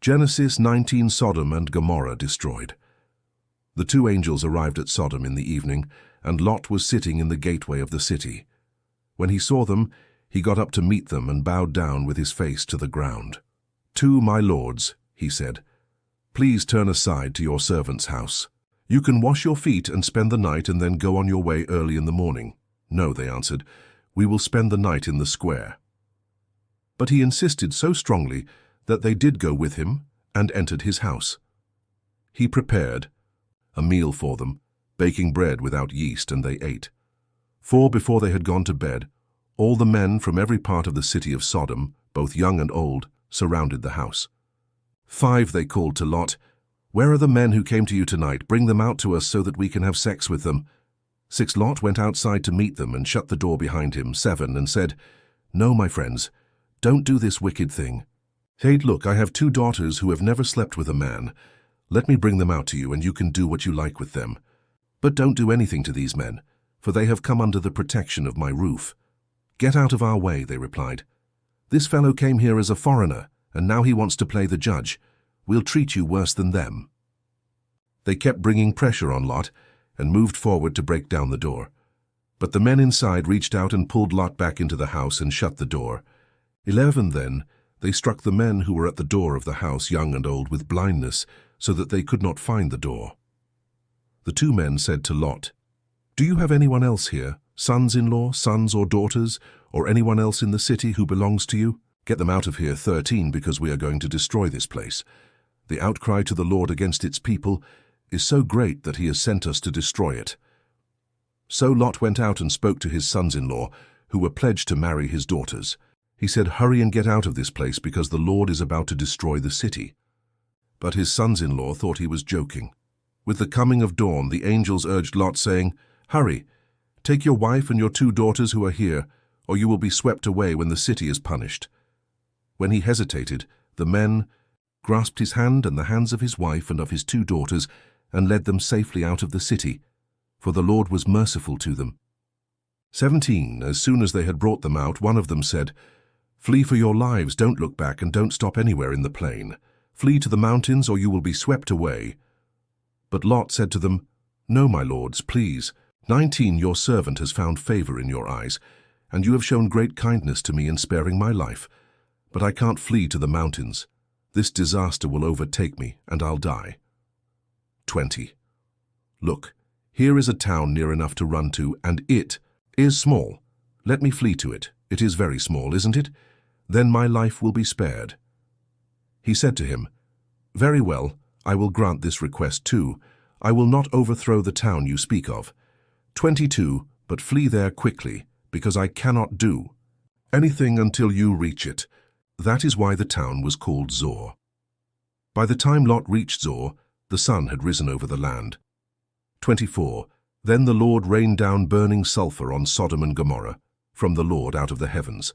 Genesis 19. Sodom and Gomorrah destroyed. The two angels arrived at Sodom in the evening, and Lot was sitting in the gateway of the city. When he saw them, he got up to meet them and bowed down with his face to the ground. "To my lords," he said, "please turn aside to your servant's house. You can wash your feet and spend the night and then go on your way early in the morning." "No," they answered, "we will spend the night in the square." But he insisted so strongly that they did go with him and entered his house. He prepared a meal for them, baking bread without yeast, and they ate. For before they had gone to bed, all the men from every part of the city of Sodom, both young and old, surrounded the house. 5, they called to Lot, "Where are the men who came to you tonight? Bring them out to us so that we can have sex with them." 6, Lot went outside to meet them and shut the door behind him. 7, and said, "No, my friends, don't do this wicked thing. 8, look, I have 2 daughters who have never slept with a man. Let me bring them out to you, and you can do what you like with them. But don't do anything to these men, for they have come under the protection of my roof." "Get out of our way," they replied. "This fellow came here as a foreigner, and now he wants to play the judge. We'll treat you worse than them." They kept bringing pressure on Lot and moved forward to break down the door. But the men inside reached out and pulled Lot back into the house and shut the door. 11, then, they struck the men who were at the door of the house, young and old, with blindness, so that they could not find the door. The 2 men said to Lot, "Do you have anyone else here, sons-in-law, sons or daughters, or anyone else in the city who belongs to you? Get them out of here." 13, because we are going to destroy this place. The outcry to the Lord against its people is so great that he has sent us to destroy it. So Lot went out and spoke to his sons-in-law, who were pledged to marry his daughters. He said, "Hurry and get out of this place, because the Lord is about to destroy the city." But his sons-in-law thought he was joking. With the coming of dawn, the angels urged Lot, saying, "Hurry, take your wife and your 2 daughters who are here, or you will be swept away when the city is punished." When he hesitated, the men grasped his hand and the hands of his wife and of his 2 daughters and led them safely out of the city, for the Lord was merciful to them. 17, as soon as they had brought them out, one of them said, "Flee for your lives, don't look back, and don't stop anywhere in the plain. Flee to the mountains, or you will be swept away." But Lot said to them, "No, my lords, please. 19, your servant has found favor in your eyes, and you have shown great kindness to me in sparing my life. But I can't flee to the mountains. This disaster will overtake me, and I'll die." 20. "Look, here is a town near enough to run to, and it is small. Let me flee to it. It is very small, isn't it? Then my life will be spared." He said to him, "Very well, I will grant this request too. I will not overthrow the town you speak of. 22, but flee there quickly, because I cannot do anything until you reach it." That is why the town was called Zor. By the time Lot reached Zor, the sun had risen over the land. 24, then the Lord rained down burning sulfur on Sodom and Gomorrah, from the Lord out of the heavens.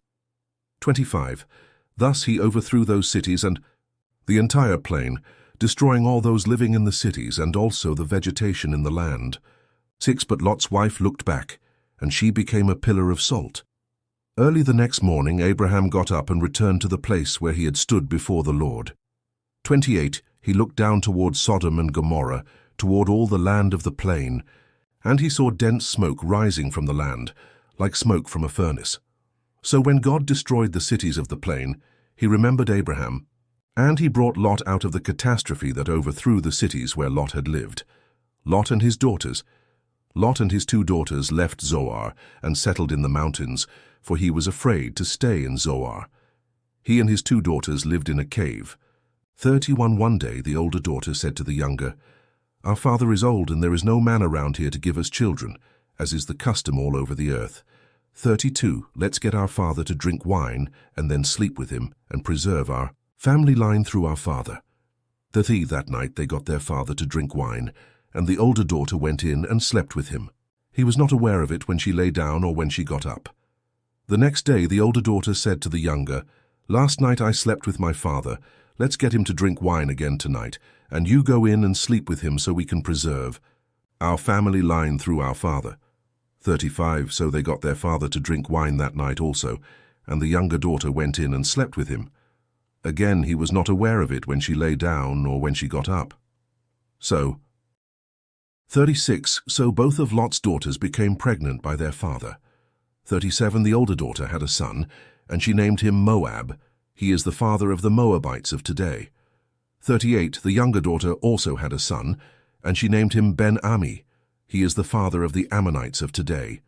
25, thus he overthrew those cities and the entire plain, destroying all those living in the cities and also the vegetation in the land. 6, but Lot's wife looked back, and she became a pillar of salt. Early the next morning Abraham got up and returned to the place where he had stood before the Lord. 28, he looked down toward Sodom and Gomorrah, toward all the land of the plain, and he saw dense smoke rising from the land, like smoke from a furnace. So when God destroyed the cities of the plain, he remembered Abraham, and he brought Lot out of the catastrophe that overthrew the cities where Lot had lived. Lot and his 2 daughters left Zoar and settled in the mountains, for he was afraid to stay in Zoar. He and his 2 daughters lived in a cave. 31, one day the older daughter said to the younger, "Our father is old, and there is no man around here to give us children, as is the custom all over the earth. 32, let's get our father to drink wine and then sleep with him and preserve our family line through our father." 30, that night they got their father to drink wine, and the older daughter went in and slept with him. He was not aware of it when she lay down or when she got up. The next day the older daughter said to the younger, "Last night I slept with my father. Let's get him to drink wine again tonight, and you go in and sleep with him so we can preserve our family line through our father." 35, so they got their father to drink wine that night also, and the younger daughter went in and slept with him. Again, he was not aware of it when she lay down or when she got up. 36. So both of Lot's daughters became pregnant by their father. 37. The older daughter had a son, and she named him Moab. He is the father of the Moabites of today. 38. The younger daughter also had a son, and she named him Ben-Ami. He is the father of the Ammonites of today.